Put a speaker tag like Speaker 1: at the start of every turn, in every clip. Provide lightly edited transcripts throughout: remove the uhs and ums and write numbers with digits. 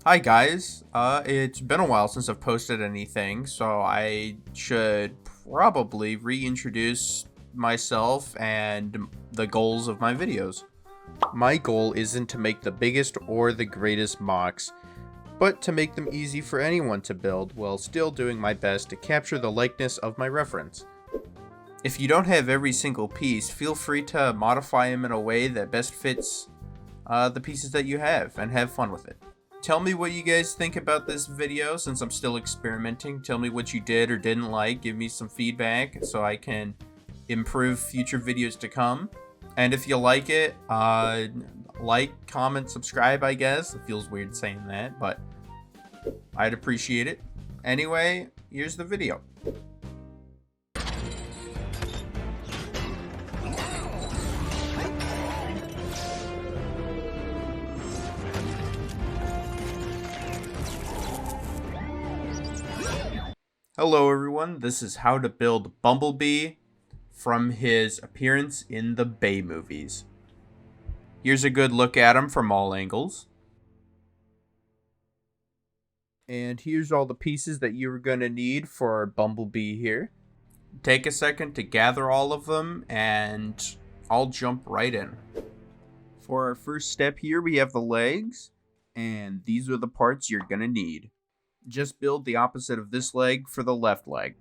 Speaker 1: Hi guys, it's been a while since I've posted anything, so I should probably reintroduce myself and the goals of my videos. My goal isn't to make the biggest or the greatest mocks, but to make them easy for anyone to build while still doing my best to capture the likeness of my reference. If you don't have every single piece, feel free to modify them in a way that best fits the pieces that you have and have fun with it. Tell me what you guys think about this video since I'm still experimenting. Tell me what you did or didn't like. Give me some feedback so I can improve future videos to come. And if you like it, like, comment, subscribe, I guess. It feels weird saying that, but I'd appreciate it. Anyway, here's the video. Hello everyone, this is how to build Bumblebee from his appearance in the Bay movies. Here's a good look at him from all angles. And here's all the pieces that you're going to need for Bumblebee here. Take a second to gather all of them and I'll jump right in. For our first step here we have the legs, and these are the parts you're going to need. Just build the opposite of this leg for the left leg.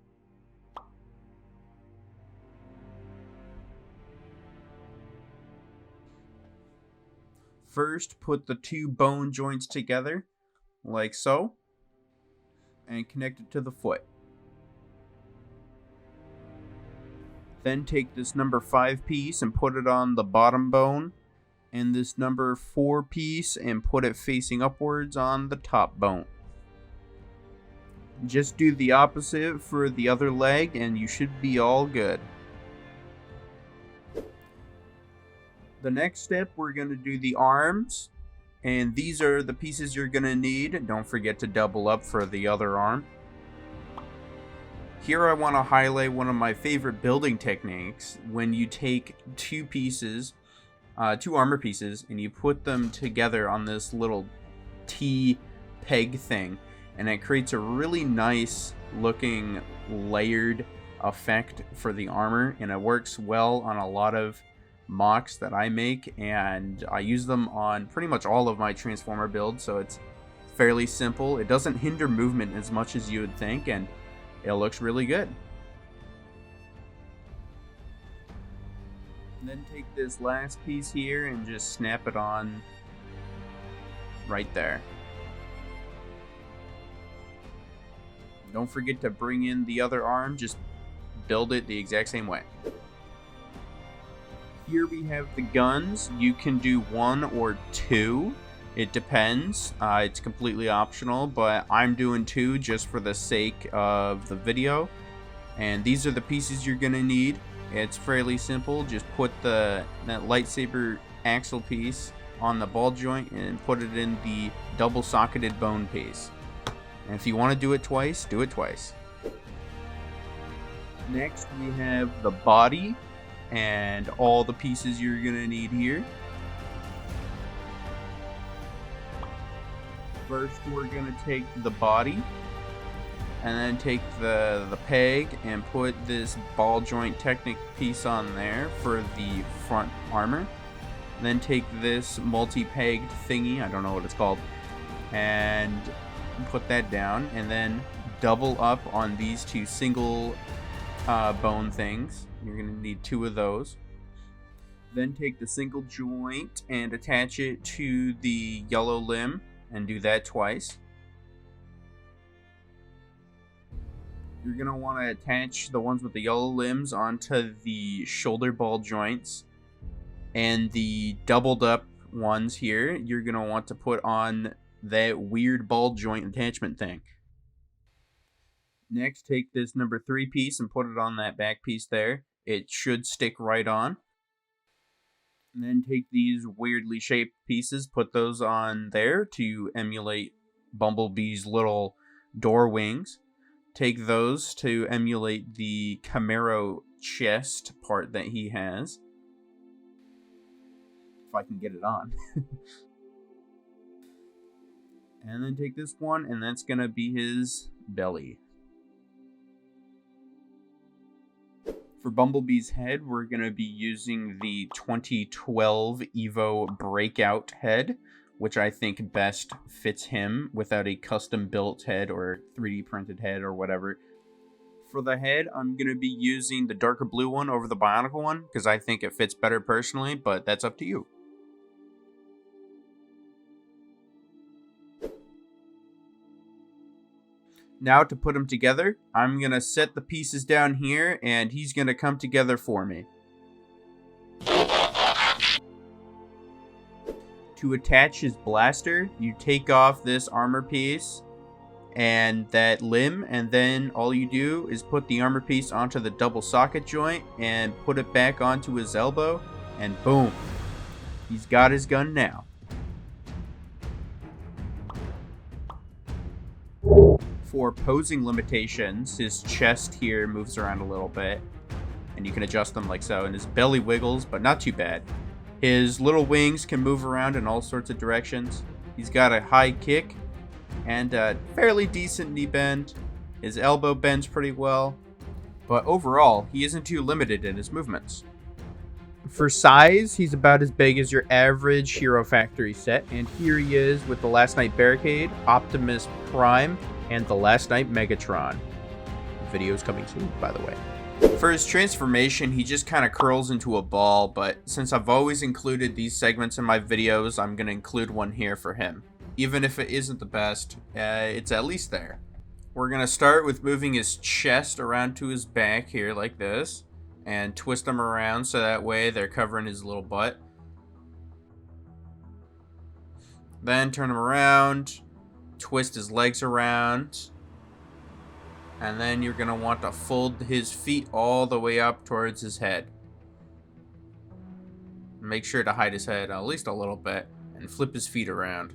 Speaker 1: First, put the two bone joints together, like so, and connect it to the foot. Then take this number 5 piece and put it on the bottom bone, and this number 4 piece and put it facing upwards on the top bone. Just do the opposite for the other leg and you should be all good. The next step, we're going to do the arms, and these are the pieces you're going to need. Don't forget to double up for the other arm. Here I want to highlight one of my favorite building techniques. When you take two armor pieces, and you put them together on this little T-peg thing, and it creates a really nice looking layered effect for the armor, and it works well on a lot of mocks that I make, and I use them on pretty much all of my Transformer builds, so it's fairly simple. It doesn't hinder movement as much as you would think, and it looks really good. And then take this last piece here and just snap it on right there. Don't forget to bring in the other arm, just build it the exact same way. Here we have the guns. You can do 1 or 2. It depends. It's completely optional, but I'm doing 2 just for the sake of the video. And these are the pieces you're going to need. It's fairly simple. Just put that lightsaber axle piece on the ball joint and put it in the double-socketed bone piece. And if you want to do it twice, do it twice. Next, we have the body and all the pieces you're going to need here. First, we're going to take the body and then take the peg and put this ball joint Technic piece on there for the front armor. Then take this multi-pegged thingy, I don't know what it's called, and put that down, and then double up on these two single bone things. You're going to need 2 of those. Then take the single joint and attach it to the yellow limb and do that twice. You're going to want to attach the ones with the yellow limbs onto the shoulder ball joints, and the doubled up ones here you're going to want to put on that weird ball joint attachment thing. Next, take this number 3 piece and put it on that back piece there. It should stick right on. And then take these weirdly shaped pieces, put those on there to emulate Bumblebee's little door wings. Take those to emulate the Camaro chest part that he has. If I can get it on. And then take this one, and that's going to be his belly. For Bumblebee's head, we're going to be using the 2012 Evo Breakout head, which I think best fits him without a custom built head or 3D printed head or whatever. For the head, I'm going to be using the darker blue one over the Bionicle one because I think it fits better personally, but that's up to you. Now to put them together, I'm going to set the pieces down here and he's going to come together for me. To attach his blaster, you take off this armor piece and that limb, and then all you do is put the armor piece onto the double socket joint and put it back onto his elbow, and boom, he's got his gun now. For posing limitations, his chest here moves around a little bit, and you can adjust them like so, and his belly wiggles, but not too bad. His little wings can move around in all sorts of directions. He's got a high kick and a fairly decent knee bend. His elbow bends pretty well, but overall, he isn't too limited in his movements. For size, he's about as big as your average Hero Factory set, and here he is with the Last Night Barricade, Optimus Prime, and the Last Night Megatron. Video's coming soon, by the way. For his transformation, he just kind of curls into a ball, but since I've always included these segments in my videos, I'm going to include one here for him. Even if it isn't the best, it's at least there. We're going to start with moving his chest around to his back here like this, and twist them around so that way they're covering his little butt. Then turn him around, twist his legs around, and then you're going to want to fold his feet all the way up towards his head. Make sure to hide his head at least a little bit, and flip his feet around.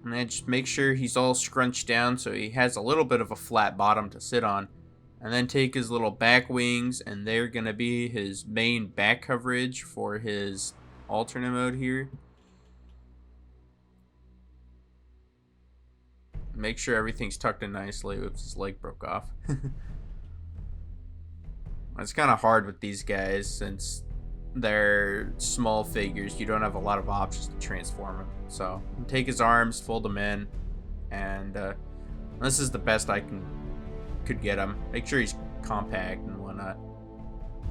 Speaker 1: And then just make sure he's all scrunched down so he has a little bit of a flat bottom to sit on. And then take his little back wings, and they're going to be his main back coverage for his alternate mode here. Make sure everything's tucked in nicely. Oops, his leg broke off. It's kind of hard with these guys since they're small figures. You don't have a lot of options to transform them. So take his arms, fold them in, and this is the best I could get him. Make sure he's compact and whatnot.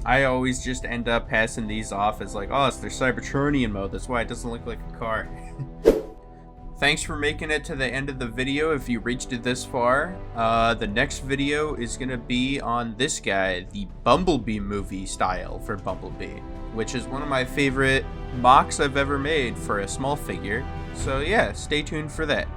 Speaker 1: I always just end up passing these off as like, oh, it's their Cybertronian mode. That's why it doesn't look like a car. Thanks for making it to the end of the video if you reached it this far. The next video is going to be on this guy, the Bumblebee movie style for Bumblebee, which is one of my favorite MOCs I've ever made for a small figure. So yeah, stay tuned for that.